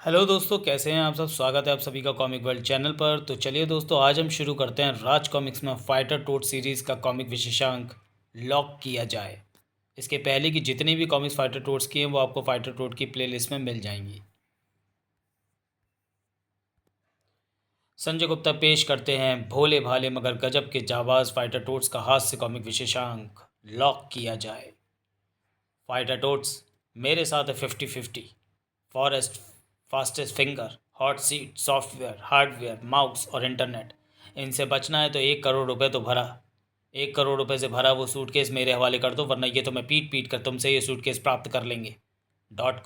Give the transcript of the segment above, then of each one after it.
Hello दोस्तों, कैसे हैं आप सब। स्वागत है आप सभी का कॉमिक वर्ल्ड चैनल पर। तो चलिए दोस्तों, आज हम शुरू करते हैं राज कॉमिक्स में फाइटर टोट सीरीज़ का कॉमिक विशेषांक लॉक किया जाए। इसके पहले की जितनी भी कॉमिक्स फाइटर टोट्स की हैं वो आपको फाइटर टोट की प्लेलिस्ट में मिल जाएंगी। संजय गुप्ता पेश करते हैं भोले भाले मगर गजब के जाबाज फाइटर टोट्स का हास्य कॉमिक विशेषांक लॉक किया जाए। फाइटर टोट्स मेरे साथ है 50-50। Forest, fastest finger, hot seat, software, hardware, mouse और इंटरनेट। इनसे बचना है तो 1 करोड़ रुपए तो भरा। 1 करोड़ रुपए से भरा वो सूटकेस मेरे हवाले कर दो, वरना ये तो मैं पीट पीट कर तुमसे ये सूटकेस प्राप्त कर लेंगे।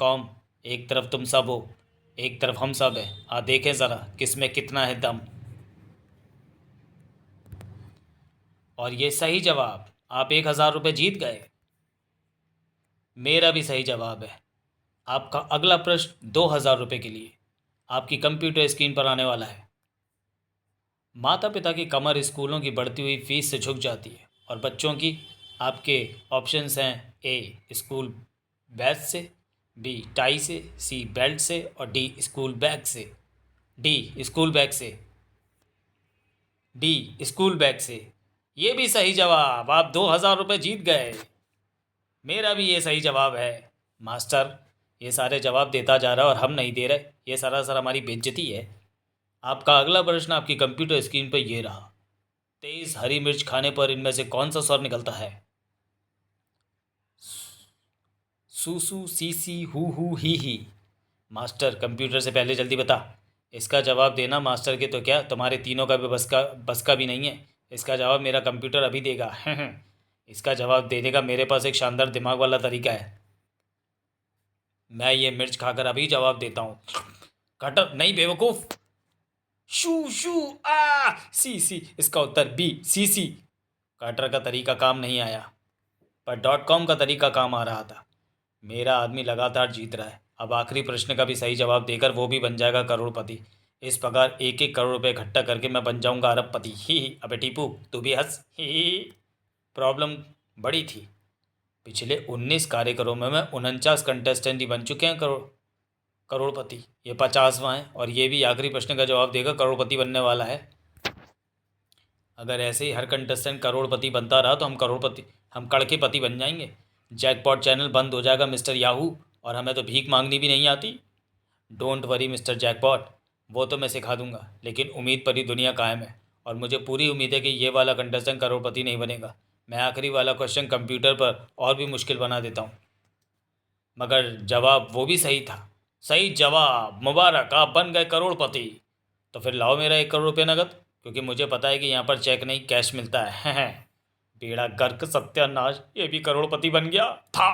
.com। एक तरफ तुम सब हो, एक तरफ हम सब हैं। देखें ज़रा किस में कितना है दम। और ये सही जवाब, आप 1,000 रुपये जीत गए। मेरा भी सही जवाब है। आपका अगला प्रश्न 2,000 रुपये के लिए आपकी कंप्यूटर स्क्रीन पर आने वाला है। माता पिता की कमर स्कूलों की बढ़ती हुई फीस से झुक जाती है, और बच्चों की आपके ऑप्शंस हैं: ए स्कूल बैग से, बी टाई से, सी बेल्ट से और डी स्कूल बैग से। डी स्कूल बैग से। डी स्कूल बैग से। ये भी सही जवाब, आप 2,000 रुपये जीत गए। मेरा भी ये सही जवाब है। मास्टर ये सारे जवाब देता जा रहा है और हम नहीं दे रहे, ये सरासर हमारी बेइज्जती है। आपका अगला प्रश्न आपकी कंप्यूटर स्क्रीन पर ये रहा: तेज हरी मिर्च खाने पर इनमें से कौन सा स्वर निकलता है? सूसू, सीसी, हु ही। मास्टर कंप्यूटर से पहले जल्दी बता। इसका जवाब देना मास्टर के तो क्या, तुम्हारे तीनों का भी बस का भी नहीं है। इसका जवाब मेरा कंप्यूटर अभी देगा। इसका जवाब देने का मेरे पास एक शानदार दिमाग वाला तरीका है। मैं ये मिर्च खाकर अभी जवाब देता हूँ। कटर नहीं बेवकूफ़। शू शू सी सी। इसका उत्तर बी सी सी। कटर का तरीका काम नहीं आया, पर .com का तरीका काम आ रहा था। मेरा आदमी लगातार जीत रहा है। अब आखिरी प्रश्न का भी सही जवाब देकर वो भी बन जाएगा करोड़पति। इस प्रकार 1-1 करोड़ रुपए इकट्ठा करके मैं बन जाऊंगा अरबपति। ही अबे टीपू तू भी हंस। ही। प्रॉब्लम बड़ी थी। पिछले 19 कार्यक्रमों में मैं 49 कंटेस्टेंट ही बन चुके हैं करोड़पति। ये 50वां है और ये भी आखिरी प्रश्न का जवाब देकर करोड़पति बनने वाला है। अगर ऐसे ही हर कंटेस्टेंट करोड़पति बनता रहा तो हम कड़केपति बन जाएंगे। जैकपॉट चैनल बंद हो जाएगा मिस्टर याहू, और हमें तो भीख मांगनी भी नहीं आती। डोंट वरी मिस्टर जैकपॉट, वो तो मैं सिखा दूंगा, लेकिन उम्मीद पर ही दुनिया कायम है। और मुझे पूरी उम्मीद है कि ये वाला कंटेस्टेंट करोड़पति नहीं बनेगा। मैं आखिरी वाला क्वेश्चन कंप्यूटर पर और भी मुश्किल बना देता हूँ, मगर जवाब वो भी सही था। सही जवाब, मुबारक, आप बन गए करोड़पति। तो फिर लाओ मेरा 1 करोड़ रुपये नगद, क्योंकि मुझे पता है कि यहाँ पर चेक नहीं कैश मिलता है। बेड़ा गर्क, सत्यानाश, ये भी करोड़पति बन गया था।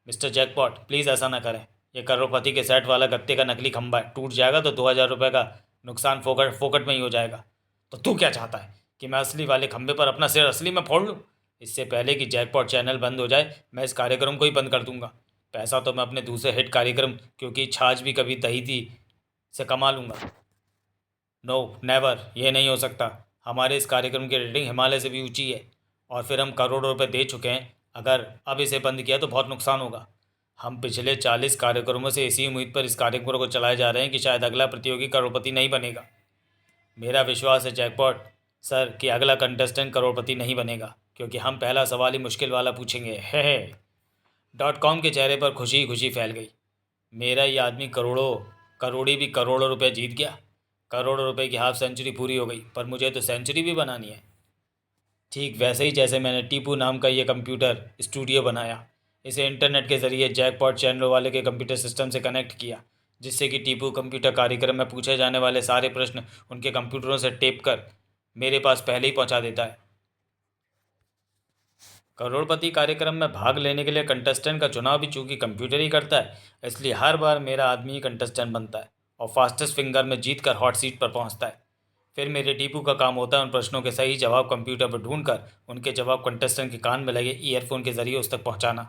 मिस्टर जैकपॉट प्लीज़ ऐसा ना करें। ये करोड़पति के सेट वाला गत्ते का नकली खंभा है, टूट जाएगा तो 2,000 रुपये का नुकसान फोकट फोकट में ही हो जाएगा। तो तू क्या चाहता है कि मैं असली वाले खंभे पर अपना सिर असली में फोड़ लूँ? इससे पहले कि जैकपॉट चैनल बंद हो जाए मैं इस कार्यक्रम को ही बंद कर दूंगा। पैसा तो मैं अपने दूसरे हिट कार्यक्रम, क्योंकि छाछ भी कभी दही थी, से कमा लूँगा। नो नेवर, ये नहीं हो सकता। हमारे इस कार्यक्रम की रेटिंग हिमालय से भी ऊंची है, और फिर हम करोड़ों रुपए दे चुके हैं। अगर अब इसे बंद किया तो बहुत नुकसान होगा। हम पिछले 40 कार्यक्रमों से इसी उम्मीद पर इस कार्यक्रम को चलाए जा रहे हैं कि शायद अगला प्रतियोगी करोड़पति नहीं बनेगा। मेरा विश्वास है जैकपॉट सर कि अगला कंटेस्टेंट करोड़पति नहीं बनेगा, क्योंकि हम पहला सवाल ही मुश्किल वाला पूछेंगे। है .com के चेहरे पर खुशी ही खुशी फैल गई। मेरा ये आदमी करोड़ी भी करोड़ों रुपए जीत गया। करोड़ों रुपए की हाफ सेंचुरी पूरी हो गई, पर मुझे तो सेंचुरी भी बनानी है। ठीक वैसे ही जैसे मैंने टीपू नाम का ये कंप्यूटर स्टूडियो बनाया। इसे इंटरनेट के ज़रिए जैकपॉट चैनल वाले के कंप्यूटर सिस्टम से कनेक्ट किया, जिससे कि टीपू कंप्यूटर कार्यक्रम में पूछे जाने वाले सारे प्रश्न उनके कंप्यूटरों से टेप कर मेरे पास पहले ही पहुंचा देता है। करोड़पति कार्यक्रम में भाग लेने के लिए कंटेस्टेंट का चुनाव भी चूंकि कंप्यूटर ही करता है, इसलिए हर बार मेरा आदमी ही कंटेस्टेंट बनता है और फास्टेस्ट फिंगर में जीत कर हॉट सीट पर पहुंचता है। फिर मेरे टीपू का काम होता है उन प्रश्नों के सही जवाब कंप्यूटर पर ढूंढकर उनके जवाब कंटेस्टेंट के कान में लगे ईयरफोन के जरिए उस तक पहुंचाना।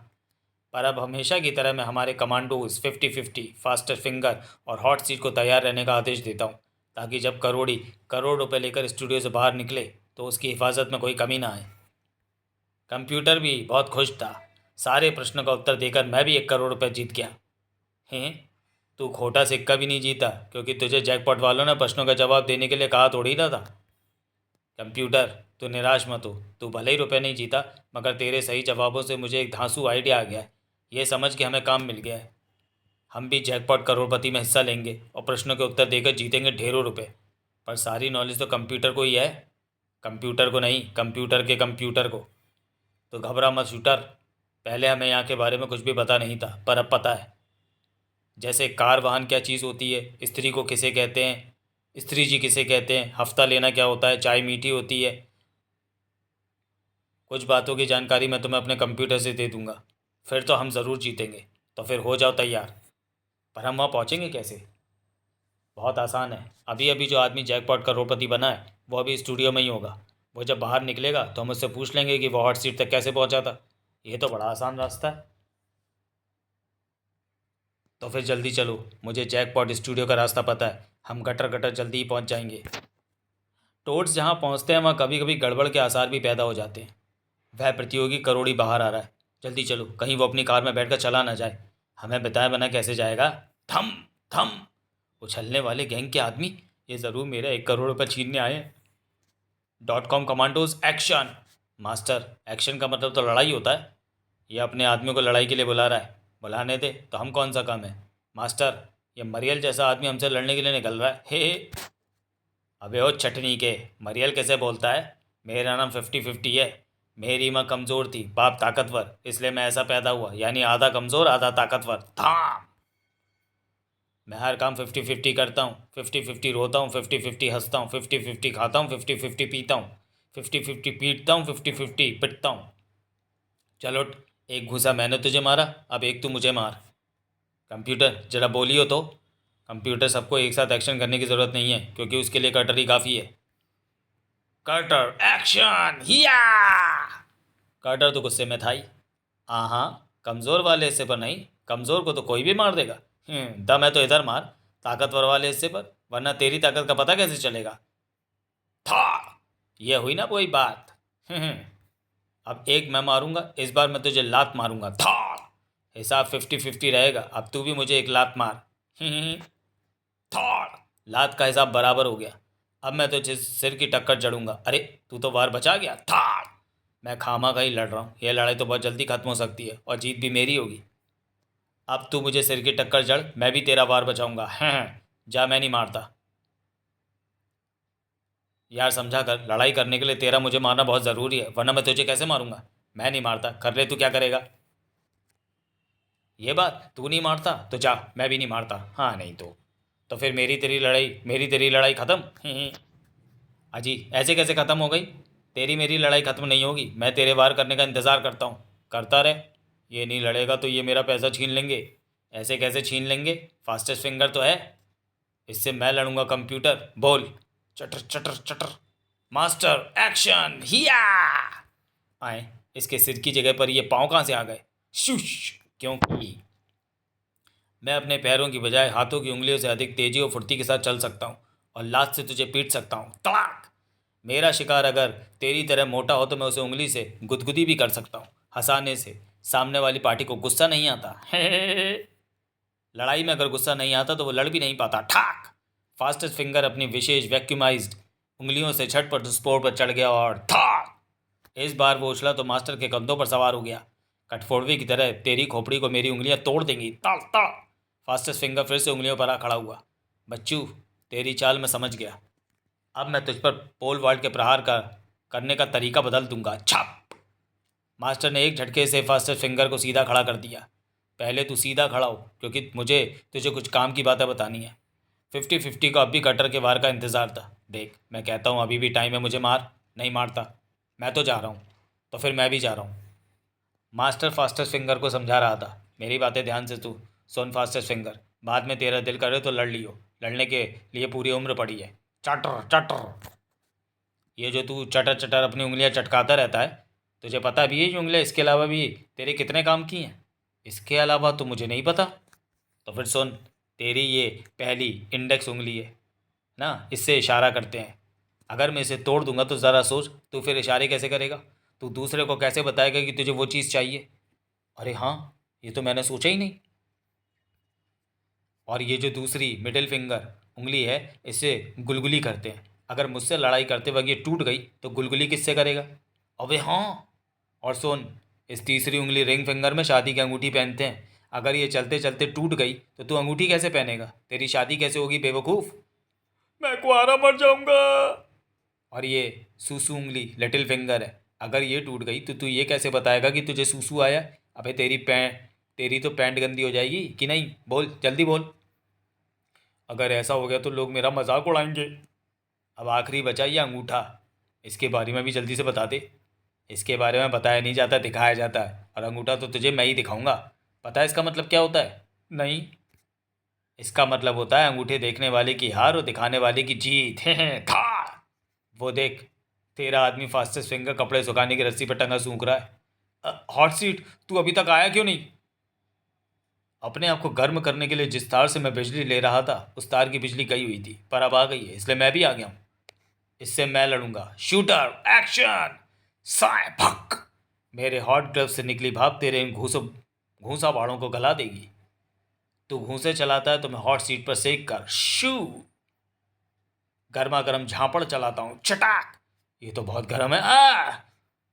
पर अब हमेशा की तरह मैं हमारे कमांडोज 50-50, फास्टर फिंगर और हॉट सीट को तैयार रहने का आदेश देता हूँ, ताकि जब करोड़ रुपए लेकर स्टूडियो से बाहर निकले तो उसकी हिफाजत में कोई कमी ना आए। कंप्यूटर भी बहुत खुश था। सारे प्रश्नों का उत्तर देकर मैं भी 1 करोड़ रुपये जीत गया। हैं? तू खोटा सिक्का भी नहीं जीता, क्योंकि तुझे जैकपॉट वालों ने प्रश्नों का जवाब देने के लिए कहा थोड़ी ना था। कंप्यूटर, तू निराश मत हो। तू भले ही रुपए नहीं जीता, मगर तेरे सही जवाबों से मुझे एक धांसू आइडिया आ गया है। ये समझ के हमें काम मिल गया है। हम भी जैकपॉट करोड़पति में हिस्सा लेंगे और प्रश्नों के उत्तर देकर जीतेंगे ढेरों रुपए। पर सारी नॉलेज तो कंप्यूटर को ही है। कंप्यूटर को नहीं, कंप्यूटर के कंप्यूटर को। तो घबरा मत शूटर। पहले हमें यहाँ के बारे में कुछ भी पता नहीं था, पर अब पता है। जैसे कार वाहन क्या चीज़ होती है, स्त्री को किसे कहते हैं, स्त्री जी किसे कहते हैं, हफ्ता लेना क्या होता है, चाय मीठी होती है। कुछ बातों की जानकारी मैं तुम्हें अपने कंप्यूटर से दे दूंगा। फिर तो हम ज़रूर जीतेंगे। तो फिर हो जाओ तैयार। पर हम वहाँ पहुँचेंगे कैसे? बहुत आसान है। अभी अभी जो आदमी जैकपॉट करोड़पति बना है वो अभी स्टूडियो में ही होगा। वो जब बाहर निकलेगा तो हम उससे पूछ लेंगे कि वो हॉट सीट तक कैसे पहुंचा था। ये तो बड़ा आसान रास्ता है। तो फिर जल्दी चलो, मुझे जैकपॉट स्टूडियो का रास्ता पता है। हम गटर गटर जल्दी ही पहुंच जाएंगे। टोड्स जहाँ पहुंचते हैं वहाँ कभी कभी गड़बड़ के आसार भी पैदा हो जाते हैं। वह प्रतियोगी करोड़ी बाहर आ रहा है। जल्दी चलो, कहीं वो अपनी कार में बैठकर चला ना जाए। हमें बताए बना कैसे जाएगा। थम थम, उछलने वाले गैंग के आदमी, ये ज़रूर मेरा 1 करोड़ रुपये छीनने आए हैं। .com commandos action. Master, action का मतलब तो लड़ाई होता है। ये अपने आदमियों को लड़ाई के लिए बुला रहा है। बुलाने दे, तो हम कौन सा काम है। मास्टर, ये मरियल जैसा आदमी हमसे लड़ने के लिए निकल रहा है। हे। अबे ओ चटनी के, मरियल कैसे बोलता है? मेरा नाम 50-50 है। मेरी माँ कमज़ोर थी, बाप ताकतवर, इसलिए मैं ऐसा पैदा हुआ, यानी आधा कमज़ोर आधा ताकतवर था। मैं हर काम 50-50 करता हूँ। 50-50 रोता हूँ, 50-50 हंसता हूँ, 50-50 खाता हूँ, 50-50 पीता हूँ, 50-50 पीटता हूँ, 50-50 पिटता हूँ। चलो, एक घूसा मैंने तुझे मारा, अब एक तू मुझे मार। कंप्यूटर जरा बोलियो तो। कंप्यूटर, सबको एक साथ एक्शन करने की ज़रूरत नहीं है, क्योंकि उसके लिए कटर ही काफ़ी है। कटर एक्शन हिया। कटर तो गुस्से में था ही। हाँ, कमज़ोर वाले हिस्से पर नहीं, कमज़ोर को तो कोई भी मार देगा। दम है तो इधर मार, ताकतवर वाले हिस्से पर, वरना तेरी ताकत का पता कैसे चलेगा। था, यह हुई ना वही बात। अब एक मैं मारूंगा, इस बार मैं तुझे लात मारूंगा। था, हिसाब 50-50 रहेगा। अब तू भी मुझे एक लात मार। था, लात का हिसाब बराबर हो गया। अब मैं तुझे सिर की टक्कर जड़ूंगा। अरे, तू तो वार बचा गया। था, मैं खामा का ही लड़ रहा हूँ। यह लड़ाई तो बहुत जल्दी खत्म हो सकती है और जीत भी मेरी होगी। अब तू मुझे सिर की टक्कर जड़, मैं भी तेरा वार बचाऊंगा। जा, मैं नहीं मारता। यार समझा कर, लड़ाई करने के लिए तेरा मुझे मारना बहुत ज़रूरी है, वरना मैं तुझे कैसे मारूंगा। मैं नहीं मारता, कर ले, तू क्या करेगा। ये बात, तू नहीं मारता तो जा, मैं भी नहीं मारता। हाँ नहीं तो फिर मेरी तेरी लड़ाई ख़त्म। अजी, ऐसे कैसे ख़त्म हो गई? तेरी मेरी लड़ाई ख़त्म नहीं होगी। मैं तेरे वार करने का इंतज़ार करता हूँ। करता रहे। ये नहीं लड़ेगा तो ये मेरा पैसा छीन लेंगे। ऐसे कैसे छीन लेंगे? फास्टेस्ट फिंगर तो है, इससे मैं लड़ूंगा। कंप्यूटर बोल। चटर चटर चटर। मास्टर एक्शन हिया। आए, इसके सिर की जगह पर ये पाँव कहाँ से आ गए? शुश। क्योंकि मैं अपने पैरों की बजाय हाथों की उंगलियों से अधिक तेजी और फुर्ती के साथ चल सकता हूँ और लात से तुझे पीट सकता हूँ। तड़ाक। मेरा शिकार अगर तेरी तरह मोटा हो तो मैं उसे उंगली से गुदगुदी भी कर सकता हूँ, हंसाने से। सामने वाली पार्टी को गुस्सा नहीं आता। लड़ाई में अगर गुस्सा नहीं आता तो वो लड़ भी नहीं पाता। ठाक। फास्टेस्ट फिंगर अपनी विशेष वैक्यूमाइज्ड उंगलियों से झटपट स्पोर्ट पर चढ़ गया और ठाक। इस बार वो उछला तो मास्टर के कंधों पर सवार हो गया। कठफोड़वी की तरह तेरी खोपड़ी को मेरी उंगलियां तोड़ देंगी। तड़ तड़। फास्टेस्ट फिंगर फिर से उंगलियों पर आ खड़ा हुआ। बच्चू, तेरी चाल मैं समझ गया। अब मैं तुझ पर पोल वॉल्ट के प्रहार का करने का तरीका बदल दूंगा। छप। मास्टर ने एक झटके से फास्टेस्ट फिंगर को सीधा खड़ा कर दिया। पहले तू सीधा खड़ा हो, क्योंकि मुझे तुझे कुछ काम की बातें बतानी है। 50-50 को अब भी कटर के वार का इंतज़ार था। देख, मैं कहता हूँ अभी भी टाइम है, मुझे मार। नहीं मारता। मैं तो जा रहा हूँ। तो फिर मैं भी जा रहा हूँ। मास्टर फास्टेस्ट फिंगर को समझा रहा था। मेरी बातें ध्यान से तू सुन फास्टेस्ट फिंगर। बाद में तेरा दिल करे तो लड़ लियो, लड़ने के लिए पूरी उम्र पड़ी है। चटर चटर। ये जो तू चटर चटर अपनी उंगलियां चटकाता रहता है, तुझे पता भी है ये उंगलियां इसके अलावा भी तेरे कितने काम की हैं? इसके अलावा तो मुझे नहीं पता। तो फिर सुन, तेरी ये पहली इंडेक्स उंगली है ना, इससे इशारा करते हैं। अगर मैं इसे तोड़ दूंगा तो ज़रा सोच, तू फिर इशारे कैसे करेगा? तू दूसरे को कैसे बताएगा कि तुझे वो चीज़ चाहिए? अरे हाँ, ये तो मैंने सोचा ही नहीं। और ये जो दूसरी मिडिल फिंगर उंगली है, इसे गुलगुली करते हैं। अगर मुझसे लड़ाई करते वक्त ये टूट गई तो गुलगुली किससे करेगा? अबे हाँ। और सुन, इस तीसरी उंगली रिंग फिंगर में शादी की अंगूठी पहनते हैं। अगर ये चलते चलते टूट गई तो तू अंगूठी कैसे पहनेगा? तेरी शादी कैसे होगी बेवकूफ़? मैं कुआरा मर जाऊंगा। और ये सूसू उंगली लिटिल फिंगर है, अगर ये टूट गई तो तू ये कैसे बताएगा कि तुझे सूसू आया? अबे तेरी तो पैंट गंदी हो जाएगी कि नहीं? बोल जल्दी बोल। अगर ऐसा हो गया तो लोग मेरा मजाक उड़ाएंगे। अब आखिरी बचा ये अंगूठा, इसके बारे में भी जल्दी से बता दे। इसके बारे में बताया नहीं जाता, दिखाया जाता है। और अंगूठा तो तुझे मैं ही दिखाऊंगा। पता है इसका मतलब क्या होता है? नहीं। इसका मतलब होता है अंगूठे देखने वाले की हार और दिखाने वाले की जीत। था। वो देख, तेरा आदमी फास्टेस्ट फिंगर कपड़े सुखाने की रस्सी पर टंगा सूख रहा है। हॉट सीट, तू अभी तक आया क्यों नहीं? अपने आप को गर्म करने के लिए जिस तार से मैं बिजली ले रहा था उस तार की बिजली गई हुई थी, पर अब आ गई है, इसलिए मैं भी आ गया हूँ। इससे मैं लड़ूंगा। Shooter action. साय भक। मेरे हॉट ग्लव से निकली भाप तेरे इन घूसा बाड़ों को गला देगी। तू घूसे चलाता है तो मैं हॉट सीट पर सेक कर शू गर्मा गर्म झापड़ चलाता हूँ चटाक। ये तो बहुत गर्म है।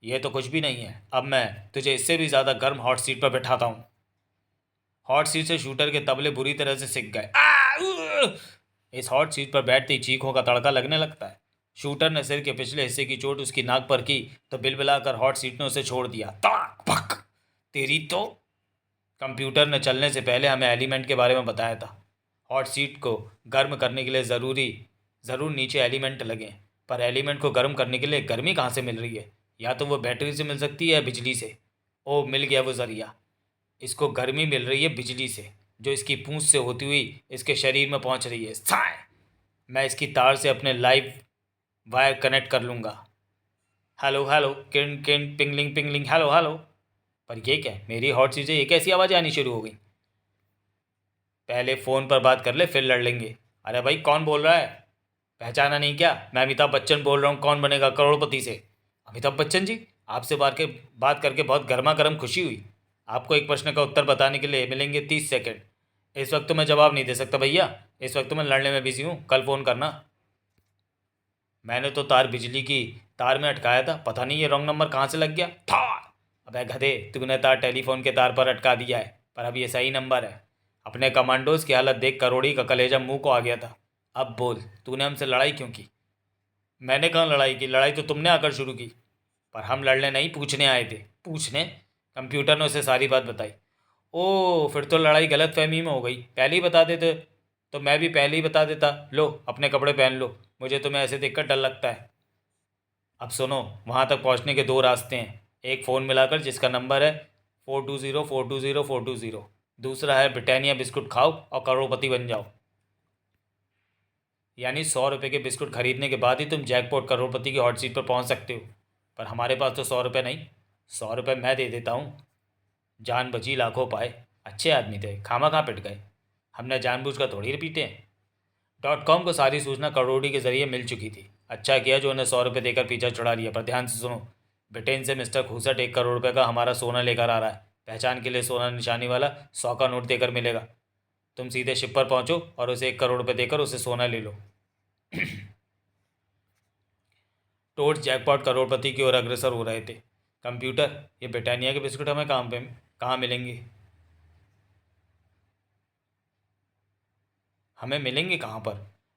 ये तो कुछ भी नहीं है। अब मैं तुझे इससे भी ज़्यादा गर्म हॉट सीट पर बैठाता हूँ। हॉट सीट से शूटर के तबले बुरी तरह से सिक गए। इस हॉट सीट पर बैठते ही चीखों का तड़का लगने लगता है। शूटर ने सिर के पिछले हिस्से की चोट उसकी नाक पर की तो बिलबिलाकर हॉट सीट ने उसे छोड़ दिया। ताक भक। तेरी तो। कंप्यूटर ने चलने से पहले हमें एलिमेंट के बारे में बताया था। हॉट सीट को गर्म करने के लिए ज़रूर नीचे एलिमेंट लगें, पर एलिमेंट को गर्म करने के लिए गर्मी कहाँ से मिल रही है? या तो वो बैटरी से मिल सकती है या बिजली से। ओ, मिल गया वो ज़रिया। इसको गर्मी मिल रही है बिजली से, जो इसकी पूंछ से होती हुई इसके शरीर में पहुंच रही है। साय। मैं इसकी तार से अपने लाइव वायर कनेक्ट कर लूँगा। हेलो हेलो, किन किन पिंगलिंग पिंगलिंग, हेलो हेलो। पर ये क्या है? मेरी हॉट सीट से एक ऐसी आवाज़ आनी शुरू हो गई। पहले फ़ोन पर बात कर ले, फिर लड़ लेंगे। अरे भाई, कौन बोल रहा है? पहचाना नहीं क्या? मैं अमिताभ बच्चन बोल रहा हूँ। कौन बनेगा करोड़पति से? अमिताभ बच्चन जी, आपसे बात करके बहुत गर्मा गर्म खुशी हुई। आपको एक प्रश्न का उत्तर बताने के लिए मिलेंगे 30 सेकंड। इस वक्त तो मैं जवाब नहीं दे सकता भैया, इस वक्त तो मैं लड़ने में बिजी हूँ, कल फ़ोन करना। मैंने तो तार बिजली की तार में अटकाया था, पता नहीं ये रॉन्ग नंबर कहाँ से लग गया था। अबे गधे, तूने तार टेलीफोन के तार पर अटका दिया है, पर अब ये सही नंबर है। अपने कमांडोज की हालत देख करोड़ी का कलेजा मुंह को आ गया था। अब बोल, तूने हमसे लड़ाई क्यों की? मैंने कहाँ लड़ाई की? लड़ाई तो तुमने आकर शुरू की। पर हम लड़ने नहीं, पूछने आए थे। पूछने? कंप्यूटर ने उसे सारी बात बताई। ओ, फिर तो लड़ाई गलत फहमी में हो गई। पहले ही बता देते तो मैं भी पहले ही बता देता। लो, अपने कपड़े पहन लो, मुझे तुम्हें ऐसे देखकर डर लगता है। अब सुनो, वहाँ तक पहुँचने के दो रास्ते हैं। एक फ़ोन मिलाकर जिसका नंबर है 420420 420। दूसरा है ब्रिटानिया बिस्कुट खाओ और करोड़पति बन जाओ। यानी 100 रुपये के बिस्कुट खरीदने के बाद ही तुम जैकपॉट करोड़पति की हॉट सीट पर पहुँच सकते हो। पर हमारे पास तो 100 रुपये नहीं। 100 रुपये मैं दे देता हूँ। जान बची लाखों पाए। अच्छे आदमी थे, खामा खा पिट गए। हमने जानबूझ कर थोड़ी पीटे हैं। .com को सारी सूचना करोड़ी के जरिए मिल चुकी थी। अच्छा किया जो उन्हें 100 रुपये देकर पीछा छुड़ा लिया। पर ध्यान से सुनो, ब्रिटेन से मिस्टर खूसट 1 करोड़ रुपये का हमारा सोना लेकर आ रहा है। पहचान के लिए सोना निशानी वाला 100 का नोट देकर मिलेगा। तुम सीधे शिप पर पहुंचो और उसे 1 करोड़ रुपये देकर उसे सोना ले लो। टोट जैकपॉट करोड़पति की ओर अग्रसर हो रहे थे। कंप्यूटर, ये ब्रिटानिया के बिस्कुट हमें कहाँ मिलेंगे? हमें मिलेंगे कहाँ पर?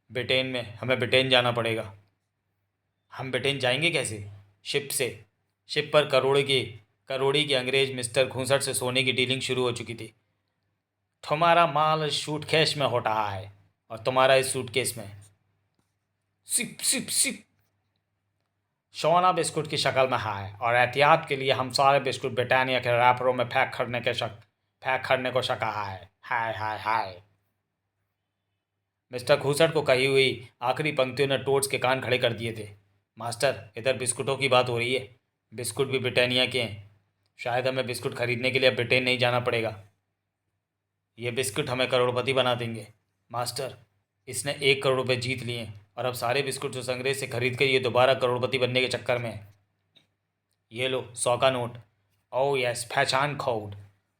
ब्रिटेन में। हमें ब्रिटेन जाना पड़ेगा। हम ब्रिटेन जाएंगे कैसे? शिप से। शिप पर करोड़ी की अंग्रेज मिस्टर घूसट से सोने की डीलिंग शुरू हो चुकी थी। तुम्हारा माल सूटकेस में होता है और तुम्हारा इस सूटकेस में। सिप सिप सिप। सोना बिस्कुट की शक्ल में है और एहतियात के लिए हम सारे बिस्कुट ब्रिटानिया के रैपरों में पैक करने को शका है। हाय हाय हाय। मिस्टर घूसट को कही हुई आखिरी पंक्तियों ने टोट्स के कान खड़े कर दिए थे। मास्टर, इधर बिस्कुटों की बात हो रही है। बिस्कुट भी ब्रिटानिया के हैं। शायद हमें बिस्कुट खरीदने के लिए अब ब्रिटेन नहीं जाना पड़ेगा। ये बिस्कुट हमें करोड़पति बना देंगे। मास्टर, इसने 1 करोड़ रुपये जीत लिए और अब सारे बिस्कुट जो संग्रह से खरीद कर ये दोबारा करोड़पति बनने के चक्कर में है। ये लो 100 का नोट। ओह यस, पहचान कोड।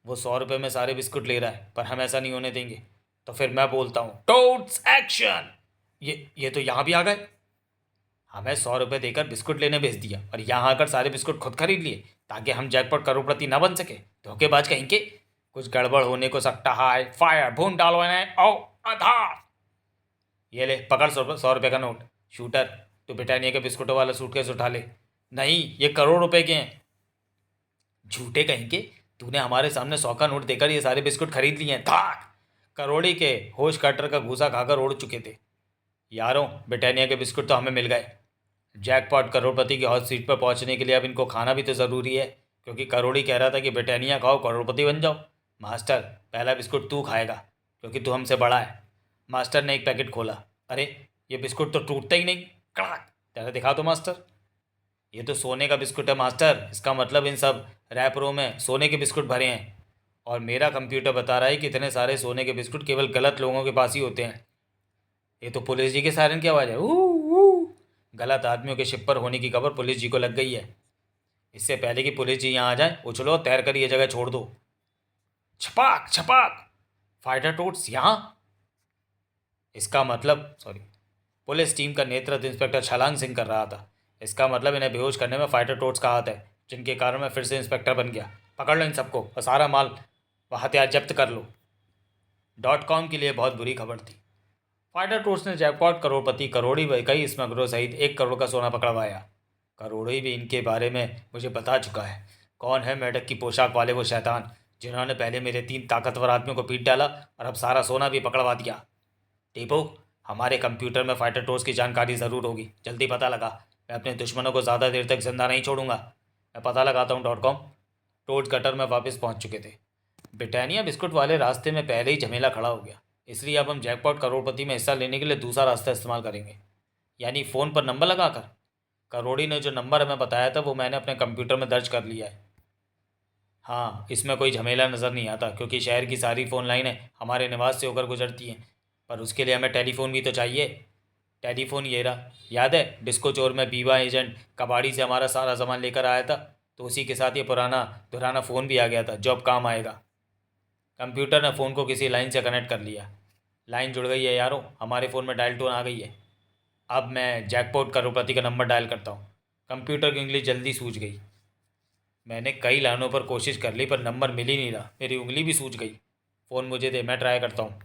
वो 100 रुपये में सारे बिस्कुट ले रहा है, पर हम ऐसा नहीं होने देंगे। तो फिर मैं बोलता हूँ टोट्स एक्शन। ये तो यहाँ भी आ गए। हमें 100 रुपये देकर बिस्कुट लेने भेज दिया और यहाँ आकर सारे बिस्कुट खुद खरीद लिए ताकि हम जैकपॉट करोड़पति न बन सके। धोखेबाज कहीं के। कुछ गड़बड़ होने को सकता है। फायर भून डालो इन्हें। ओ आधार। ये ले पकड़ 100 रुपये का नोट। शूटर, तू ब्रिटानिया के बिस्कुटों वाला सूटकेस उठा ले। नहीं, ये करोड़ रुपए के हैं। झूठे कहीं के। तूने हमारे सामने 100 का नोट देकर ये सारे बिस्कुट खरीद लिए हैं। धाक। करोड़ी के होश कटर का घूसा खाकर उड़ चुके थे। यारों, ब्रिटानिया के बिस्कुट तो हमें मिल गए। जैकपॉट करोड़पति की हॉट सीट पर पहुंचने के लिए अब इनको खाना भी तो ज़रूरी है, क्योंकि करोड़ी कह रहा था कि ब्रिटानिया खाओ करोड़पति बन जाओ। मास्टर, पहला बिस्कुट तू खाएगा क्योंकि तू हमसे बड़ा है। मास्टर ने एक पैकेट खोला। अरे, ये बिस्कुट तो टूटता ही नहीं। कड़क। जरा दिखा दो मास्टर। ये तो सोने का बिस्कुट है मास्टर। इसका मतलब इन सब रैपरों में सोने के बिस्कुट भरे हैं। और मेरा कंप्यूटर बता रहा है कि इतने सारे सोने के बिस्कुट केवल गलत लोगों के पास ही होते हैं। ये तो पुलिस जी के सायरन की आवाज़ है। ऊ। गलत आदमियों के शिप पर होने की खबर पुलिस जी को लग गई है। इससे पहले कि पुलिस जी यहाँ आ जाए, उछलो, तैर कर ये जगह छोड़ दो। छपाक छपाक। फाइटर टोट्स यहाँ। इसका मतलब सॉरी, पुलिस टीम का नेतृत्व इंस्पेक्टर छलांग सिंह कर रहा था। इसका मतलब इन्हें बेहोश करने में फाइटर टोट्स का हाथ है, जिनके कारण मैं फिर से इंस्पेक्टर बन गया। पकड़ लो इन सबको और सारा माल व हथियार जब्त कर लो। .com के लिए बहुत बुरी खबर थी। फाइटर टोट्स ने जैकपॉट करोड़पति करोड़ी व कई स्मगलरों सहित 1 करोड़ का सोना पकड़वाया। करोड़ी भी इनके बारे में मुझे बता चुका है। कौन है मेढक की पोशाक वाले वो शैतान, जिन्होंने पहले मेरे 3 ताकतवर आदमियों को पीट डाला और अब सारा सोना भी पकड़वा दिया। टीपू, हमारे कंप्यूटर में फाइटर टोर्स की जानकारी ज़रूर होगी। जल्दी पता लगा। मैं अपने दुश्मनों को ज़्यादा देर तक जिंदा नहीं छोड़ूंगा। मैं पता लगाता हूँ .com। टोर्च गटर में वापस पहुँच चुके थे। ब्रिटानिया बिस्कुट वाले रास्ते में पहले ही झमेला खड़ा हो गया, इसलिए अब हम जैकपॉट करोड़पति में हिस्सा लेने के लिए दूसरा रास्ता इस्तेमाल करेंगे, यानी फ़ोन पर नंबर लगाकर। करोड़ी ने जो नंबर हमें बताया था वो मैंने अपने कंप्यूटर में दर्ज कर लिया है। हाँ, इसमें कोई झमेला नज़र नहीं आता, क्योंकि शहर की सारी फ़ोन लाइनें हमारे निवास से होकर गुजरती हैं। पर उसके लिए हमें टेलीफोन भी तो चाहिए। टेलीफोन ये रहा। याद है डिस्को चोर में बीवा एजेंट कबाड़ी से हमारा सारा सामान लेकर आया था, तो उसी के साथ ये पुराना दुराना फ़ोन भी आ गया था, जो अब काम आएगा। कंप्यूटर ने फ़ोन को किसी लाइन से कनेक्ट कर लिया। लाइन जुड़ गई है यारों। हमारे फ़ोन में डायल टोन आ गई है। अब मैं जैकपॉट करोड़पति का नंबर डायल करता हूँ। कंप्यूटर की उंगली जल्दी सूझ गई। मैंने कई लाइनों पर कोशिश कर ली पर नंबर मिल ही नहीं रहा। मेरी उंगली भी सूझ गई। फ़ोन मुझे दे, मैं ट्राई करता हूँ।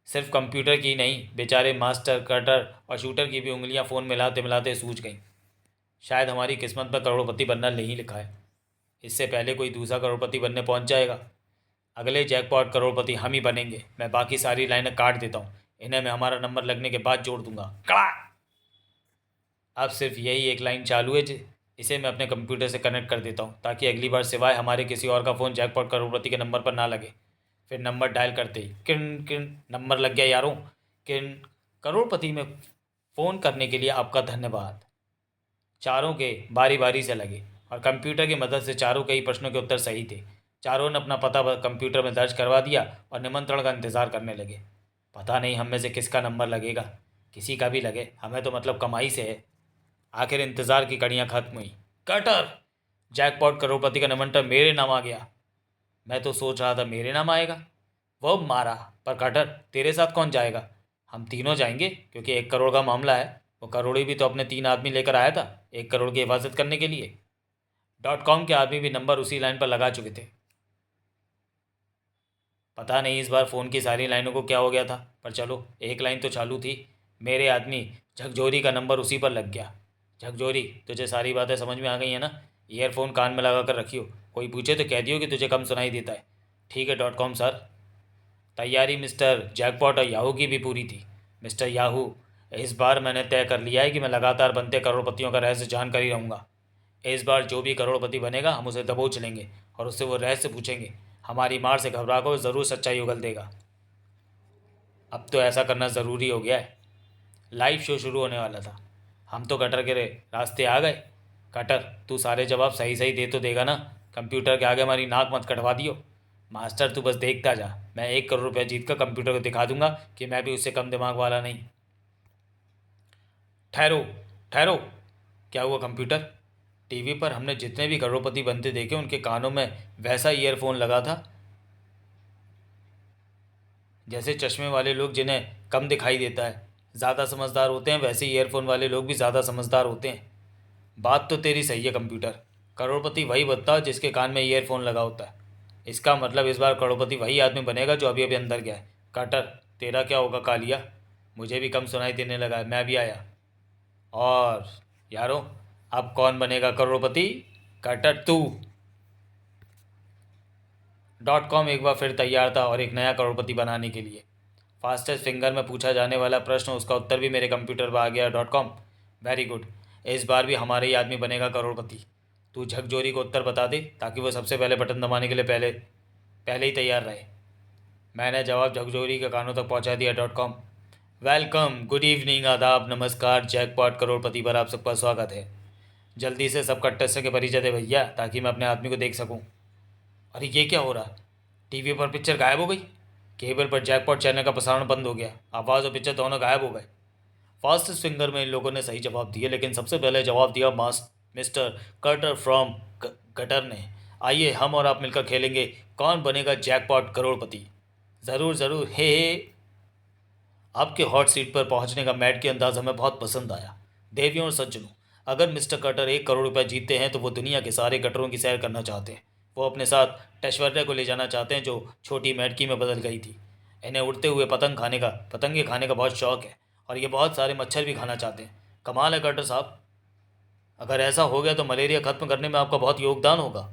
सिर्फ कंप्यूटर की नहीं, बेचारे मास्टर, कटर और शूटर की भी उंगलियां फ़ोन मिलाते मिलाते सूझ गईं। शायद हमारी किस्मत में करोड़पति बनना नहीं लिखा है। इससे पहले कोई दूसरा करोड़पति बनने पहुंच जाएगा। अगले जैकपॉट करोड़पति हम ही बनेंगे। मैं बाकी सारी लाइनें काट देता हूँ। इन्हें मैं हमारा नंबर लगने के बाद जोड़ दूंगा। कड़ा। अब सिर्फ यही एक लाइन चालू है, इसे मैं अपने कंप्यूटर से कनेक्ट कर देता हूँ, ताकि अगली बार सिवाय हमारे किसी और का फ़ोन जैकपॉट करोड़पति के नंबर पर ना लगे। फिर नंबर डायल करते ही किन किन नंबर लग गया यारों। किन। करोड़पति में फ़ोन करने के लिए आपका धन्यवाद। चारों के बारी बारी से लगे और कंप्यूटर की मदद से चारों के ही प्रश्नों के उत्तर सही थे। चारों ने अपना पता कंप्यूटर में दर्ज करवा दिया और निमंत्रण का इंतज़ार करने लगे। पता नहीं हम में से किसका नंबर लगेगा। किसी का भी लगे, हमें तो मतलब कमाई से है। आखिर इंतज़ार की कड़ियाँ खत्म हुई। कटर। जैकपॉट करोड़पति का निमंत्रण मेरे नाम आ गया। मैं तो सोच रहा था मेरे नाम आएगा। वो मारा। पर कटर, तेरे साथ कौन जाएगा? हम तीनों जाएंगे, क्योंकि 1 करोड़ का मामला है। वो करोड़ी भी तो अपने 3 आदमी लेकर आया था 1 करोड़ की हिफाजत करने के लिए। .com के आदमी भी नंबर उसी लाइन पर लगा चुके थे। पता नहीं इस बार फ़ोन की सारी लाइनों को क्या हो गया था, पर चलो एक लाइन तो चालू थी। मेरे आदमी झकझोरी का नंबर उसी पर लग गया। झकझोरी, तुझे सारी बातें समझ में आ गई है ना? ईयरफोन कान में लगा कर रखियो। कोई पूछे तो कह दियो कि तुझे कम सुनाई देता है। ठीक है .com सर। तैयारी मिस्टर जैकपॉट और याहू की भी पूरी थी। मिस्टर याहू, इस बार मैंने तय कर लिया है कि मैं लगातार बनते करोड़पतियों का रहस्य जानकर ही रहूँगा। इस बार जो भी करोड़पति बनेगा हम उसे दबोच लेंगे और उससे वो रहस्य पूछेंगे। हमारी मार से घबरा कर ज़रूर सच्चाई उगल देगा। अब तो ऐसा करना ज़रूरी हो गया है। लाइव शो शुरू होने वाला था। हम तो कटर के रास्ते आ गए। कटर, तू सारे जवाब सही सही दे तो देगा ना? कंप्यूटर के आगे हमारी नाक मत कटवा दियो। मास्टर, तू बस देखता जा। मैं 1 करोड़ रुपया जीत कर कंप्यूटर को दिखा दूंगा कि मैं भी उससे कम दिमाग वाला नहीं। ठहरो ठहरो। क्या हुआ कंप्यूटर? टीवी पर हमने जितने भी करोड़पति बनते देखे उनके कानों में वैसा ईयरफोन लगा था। जैसे चश्मे वाले लोग जिन्हें कम दिखाई देता है ज़्यादा समझदार होते हैं, वैसे ही ईयरफोन वाले लोग भी ज़्यादा समझदार होते हैं। बात तो तेरी सही है कंप्यूटर। करोड़पति वही बनता है जिसके कान में ईयरफोन लगा होता है। इसका मतलब इस बार करोड़पति वही आदमी बनेगा जो अभी अभी अंदर गया है। काटर, तेरा क्या होगा कालिया? मुझे भी कम सुनाई देने लगा है, मैं भी आया। और यारों, अब कौन बनेगा करोड़पति? काटर तू। .com एक बार फिर तैयार था और एक नया करोड़पति बनाने के लिए। फास्टेस्ट फिंगर में पूछा जाने वाला प्रश्न, उसका उत्तर भी मेरे कंप्यूटर पर आ गया। .com। Very good. इस बार भी हमारे ही आदमी बनेगा करोड़पति। तू झकझोरी को उत्तर बता दे ताकि वो सबसे पहले बटन दबाने के लिए पहले पहले ही तैयार रहे। मैंने जवाब झकझोरी के कानों तक पहुंचा दिया। .com। वेलकम, गुड इवनिंग, आदाब, नमस्कार, जैकपॉट करोड़पति पर आप सबका स्वागत है। जल्दी से सब कंटेस्टेंट के परिचय दे भैया ताकि मैं अपने आदमी को देख सकूं। अरे ये क्या हो रहा? टीवी पर पिक्चर गायब हो गई। केबल पर जैकपॉट चैनल का प्रसारण बंद हो गया। आवाज़ और पिक्चर दोनों गायब हो गए। फास्टेस्ट फिंगर में इन लोगों ने सही जवाब दिए, लेकिन सबसे पहले जवाब दिया मिस्टर कर्टर फ्रॉम गटर ने। आइए हम और आप मिलकर खेलेंगे कौन बनेगा जैकपॉट करोड़पति। ज़रूर ज़रूर, हे। आपके हॉट सीट पर पहुंचने का मैट के अंदाज हमें बहुत पसंद आया। देवियों और सज्जनों, अगर मिस्टर कटर 1 करोड़ रुपए जीतते हैं तो वो दुनिया के सारे गटरों की सैर करना चाहते हैं। वो अपने साथ ऐश्वर्या को ले जाना चाहते हैं जो छोटी मैटकी में बदल गई थी। इन्हें उड़ते हुए पतंगे खाने का बहुत शौक है और ये बहुत सारे मच्छर भी खाना चाहते हैं। कमाल है कटर साहब। अगर ऐसा हो गया तो मलेरिया खत्म करने में आपका बहुत योगदान होगा।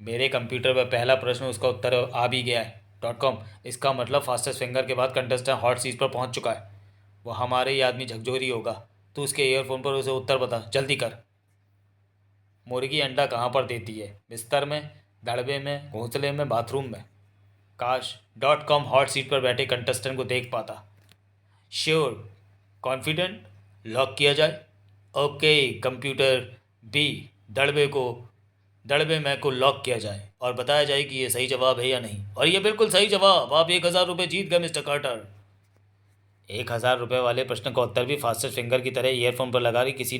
मेरे कंप्यूटर पर पहला प्रश्न, उसका उत्तर आ भी गया है। .com। इसका मतलब फास्टेस्ट फिंगर के बाद कंटेस्टेंट हॉट सीट पर पहुंच चुका है। वो हमारे ही आदमी झकझोरी होगा। तू उसके ईयरफोन पर उसे उत्तर बता, जल्दी कर। मुर्गी अंडा कहाँ पर देती है? बिस्तर में, दड़बे में, घोंसले में, बाथरूम में? काश .com हॉट सीट पर बैठे कंटेस्टेंट को देख पाता। श्योर, कॉन्फिडेंट, लॉक किया जाए। ओके कंप्यूटर बी, दड़बे में को लॉक किया जाए और बताया जाए कि ये सही जवाब है या नहीं। और ये बिल्कुल सही जवाब। आप 1,000 रुपये जीत गए मिस्टर कार्टर। 1,000 रुपये वाले प्रश्न का उत्तर भी फास्टेस्ट फिंगर की तरह ईयरफोन पर लगा रही किसी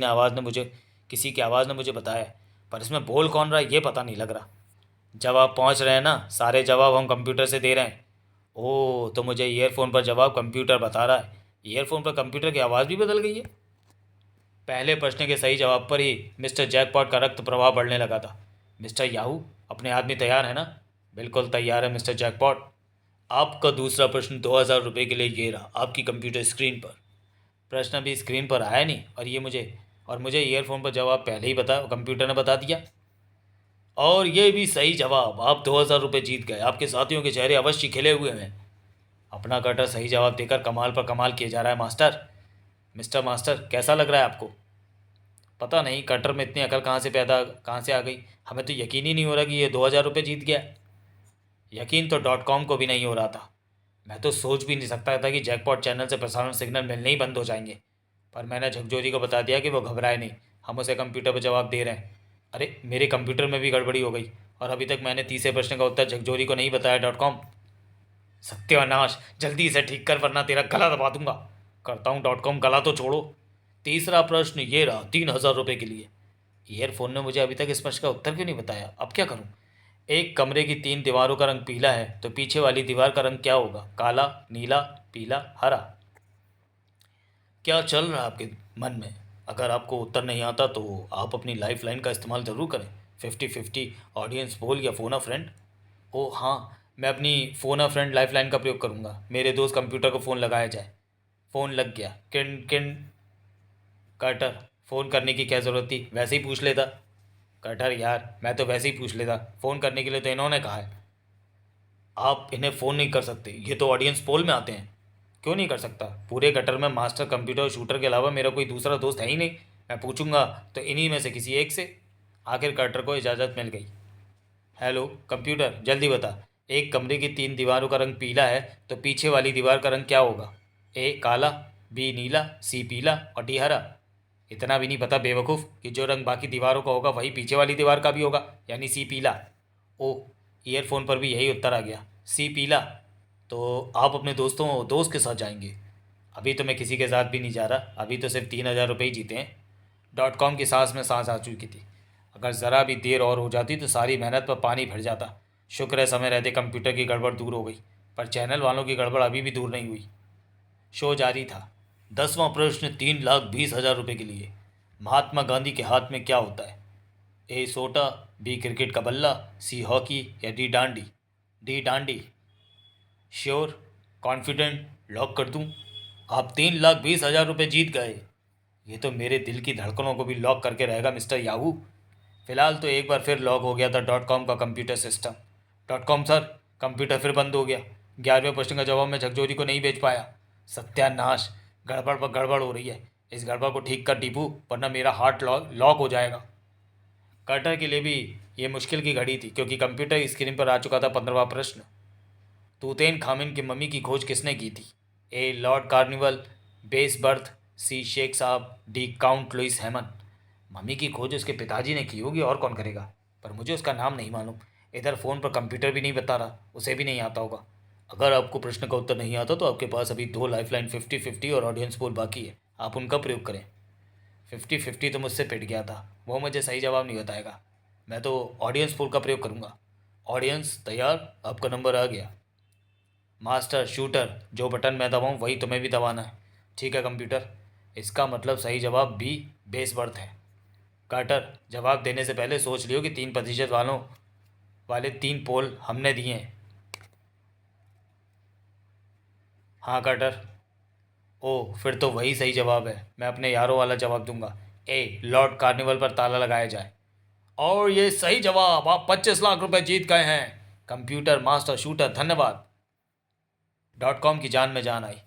की आवाज़ ने मुझे बताया, पर इसमें बोल कौन रहा है ये पता नहीं लग रहा। जवाब पहुंच रहे हैं ना? सारे जवाब हम कंप्यूटर से दे रहे हैं। ओह, तो मुझे ईयरफोन पर जवाब कंप्यूटर बता रहा है। ईयरफोन पर कंप्यूटर की आवाज़ भी बदल गई है। पहले प्रश्न के सही जवाब पर ही मिस्टर जैकपॉट का रक्त प्रवाह बढ़ने लगा था। मिस्टर याहू, अपने आदमी तैयार है ना? बिल्कुल तैयार है मिस्टर जैकपॉट। आपका दूसरा प्रश्न 2,000 रुपये के लिए ये रहा आपकी कंप्यूटर स्क्रीन पर। प्रश्न अभी स्क्रीन पर आया नहीं और मुझे ईयरफोन पर जवाब पहले ही कंप्यूटर ने बता दिया। और ये भी सही जवाब। आप 2,000 रुपये जीत गए। आपके साथियों के चेहरे अवश्य खिले हुए हैं। अपना कटर सही जवाब देकर कमाल पर कमाल किए जा रहा है मास्टर। मिस्टर मास्टर, कैसा लग रहा है आपको? पता नहीं कटर में इतनी अकल कहाँ से आ गई। हमें तो यकीन ही नहीं हो रहा कि ये 2,000 रुपये जीत गया। यकीन तो .com को भी नहीं हो रहा था। मैं तो सोच भी नहीं सकता था कि जैकपॉट चैनल से प्रसारण सिग्नल मिलने ही बंद हो जाएंगे। पर मैंने झकझोरी को बता दिया कि वो घबराए नहीं, हम उसे कंप्यूटर पर जवाब दे रहे हैं। अरे मेरे कंप्यूटर में भी गड़बड़ी हो गई और अभी तक मैंने तीसरे प्रश्न का उत्तर झकझोरी को नहीं बताया। .com। सत्यानाश, जल्दी इसे ठीक कर वरना तेरा गला दबा दूंगा। करता हूँ .com, गला तो छोड़ो। तीसरा प्रश्न ये रहा 3,000 रुपये के लिए। ईयरफोन ने मुझे अभी तक इस प्रश्न का उत्तर क्यों नहीं बताया? अब क्या करूं? एक कमरे की 3 दीवारों का रंग पीला है तो पीछे वाली दीवार का रंग क्या होगा? काला, नीला, पीला, हरा? क्या चल रहा है आपके मन में? अगर आपको उत्तर नहीं आता तो आप अपनी लाइफ लाइन का इस्तेमाल ज़रूर करें। 50-50 ऑडियंस पोल या फ़ोन अ फ्रेंड। ओह हाँ, मैं अपनी फ़ोन अ फ्रेंड लाइफ लाइन का प्रयोग करूँगा। मेरे दोस्त कंप्यूटर को फ़ोन लगाया जाए। फ़ोन लग गया। किन किन। कार्टर, फ़ोन करने की क्या ज़रूरत थी? वैसे ही पूछ लेता। कटर यार, मैं तो वैसे ही पूछ लेता। फ़ोन करने के लिए तो इन्होंने कहा है। आप इन्हें फ़ोन नहीं कर सकते, ये तो ऑडियंस पोल में आते हैं। क्यों नहीं कर सकता? पूरे गटर में मास्टर कंप्यूटर शूटर के अलावा मेरा कोई दूसरा दोस्त है ही नहीं। मैं पूछूंगा तो इन्हीं में से किसी एक से। आखिर कटर को इजाज़त मिल गई। हेलो कंप्यूटर, जल्दी बता। एक कमरे की 3 दीवारों का रंग पीला है तो पीछे वाली दीवार का रंग क्या होगा? ए काला, बी नीला, सी पीला और डी हरा। इतना भी नहीं पता बेवकूफ़ कि जो रंग बाकी दीवारों का होगा वही पीछे वाली दीवार का भी होगा, यानी सी पीला। ओ, ईयरफोन पर भी यही उत्तर आ गया, सी पीला। तो आप अपने दोस्त के साथ जाएंगे? अभी तो मैं किसी के साथ भी नहीं जा रहा, अभी तो सिर्फ 3,000 रुपये ही जीते हैं। .com की सांस में सांस आ चुकी थी। अगर ज़रा भी देर और हो जाती तो सारी मेहनत पर पानी भर जाता। शुक्र है समय रहते कंप्यूटर की गड़बड़ दूर हो गई। पर चैनल वालों की गड़बड़ अभी भी दूर नहीं हुई। शो जारी था। 10वां प्रश्न 3,20,000 रुपये के लिए। महात्मा गांधी के हाथ में क्या होता है? ए सोटा, बी क्रिकेट का बल्ला, सी हॉकी या डी डांडी? डी डांडी। श्योर? कॉन्फिडेंट? लॉक कर दूं? आप 3,20,000 रुपये जीत गए। ये तो मेरे दिल की धड़कनों को भी लॉक करके रहेगा मिस्टर याहू। फिलहाल तो एक बार फिर लॉक हो गया था .com का computer system. .com sir, computer फिर बंद हो गया। 11वें प्रश्न का जवाब मैं झकझोरी को नहीं भेज पाया। सत्यानाश, गड़बड़ पर गड़बड़ हो रही है। इस गड़बड़ को ठीक कर टीपू, वरना मेरा हार्ट लॉक हो जाएगा। कार्टर के लिए भी ये मुश्किल की घड़ी थी, क्योंकि कंप्यूटर स्क्रीन पर आ चुका था 15वां प्रश्न। तूतेन खामिन की मम्मी की खोज किसने की थी? ए लॉर्ड कार्निवल, बेस बर्थ, सी शेख साहब, डी काउंट लुइस हैमन? मम्मी की खोज उसके पिताजी ने की होगी, और कौन करेगा, पर मुझे उसका नाम नहीं मालूम। इधर फ़ोन पर कंप्यूटर भी नहीं बता रहा, उसे भी नहीं आता होगा। अगर आपको प्रश्न का उत्तर नहीं आता तो आपके पास अभी 2 लाइफलाइन 50-50 और ऑडियंस पोल बाकी है, आप उनका प्रयोग करें। 50-50 तो मुझसे पिट गया था, वो मुझे सही जवाब नहीं बताएगा। मैं तो ऑडियंस पोल का प्रयोग करूँगा। ऑडियंस तैयार? आपका नंबर आ गया। मास्टर शूटर, जो बटन मैं दबाऊँ वही तुम्हें भी दबाना है। ठीक है कंप्यूटर, इसका मतलब सही जवाब बी बेस बर्थ है। कार्टर, जवाब देने से पहले सोच लियो कि 3% वालों वाले 3 पोल हमने दिए हैं। हाँ कार्टर। ओ, फिर तो वही सही जवाब है। मैं अपने यारों वाला जवाब दूंगा। ए लॉर्ड कार्निवल पर ताला लगाया जाए। और ये सही जवाब, आप 25 लाख रुपए जीत गए हैं। कंप्यूटर मास्टर शूटर धन्यवाद। .com की जान में जान आई।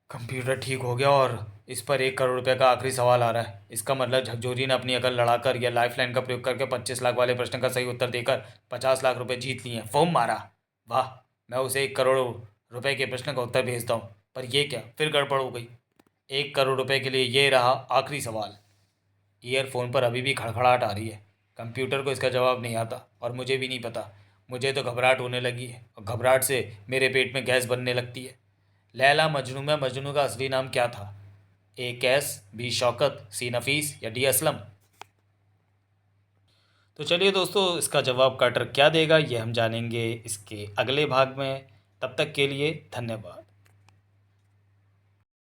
कंप्यूटर ठीक हो गया और इस पर 1 करोड़ रुपए का आखिरी सवाल आ रहा है। इसका मतलब झकझोरी ने अपनी अकल लड़ाकर या लाइफलाइन का प्रयोग करके 25 लाख वाले प्रश्न का सही उत्तर देकर 50 लाख रुपए जीत लिए हैं। फूम मारा। वाह, मैं उसे 1 करोड़ रुपए के प्रश्न का उत्तर भेजता हूँ। पर यह क्या, फिर गड़बड़ हो गई। 1 करोड़ रुपए के लिए ये रहा आखिरी सवाल। ईयरफोन पर अभी भी खड़खड़ाहट आ रही है। कंप्यूटर को इसका जवाब नहीं आता और मुझे भी नहीं पता। मुझे तो घबराहट होने लगी है और घबराहट से मेरे पेट में गैस बनने लगती है। लैला मजनू में मजनू का असली नाम क्या था? ए कैस, बी शौकत, सी नफीस या डी असलम? तो चलिए दोस्तों, इसका जवाब कार्टर क्या देगा ये हम जानेंगे इसके अगले भाग में। तब तक के लिए धन्यवाद।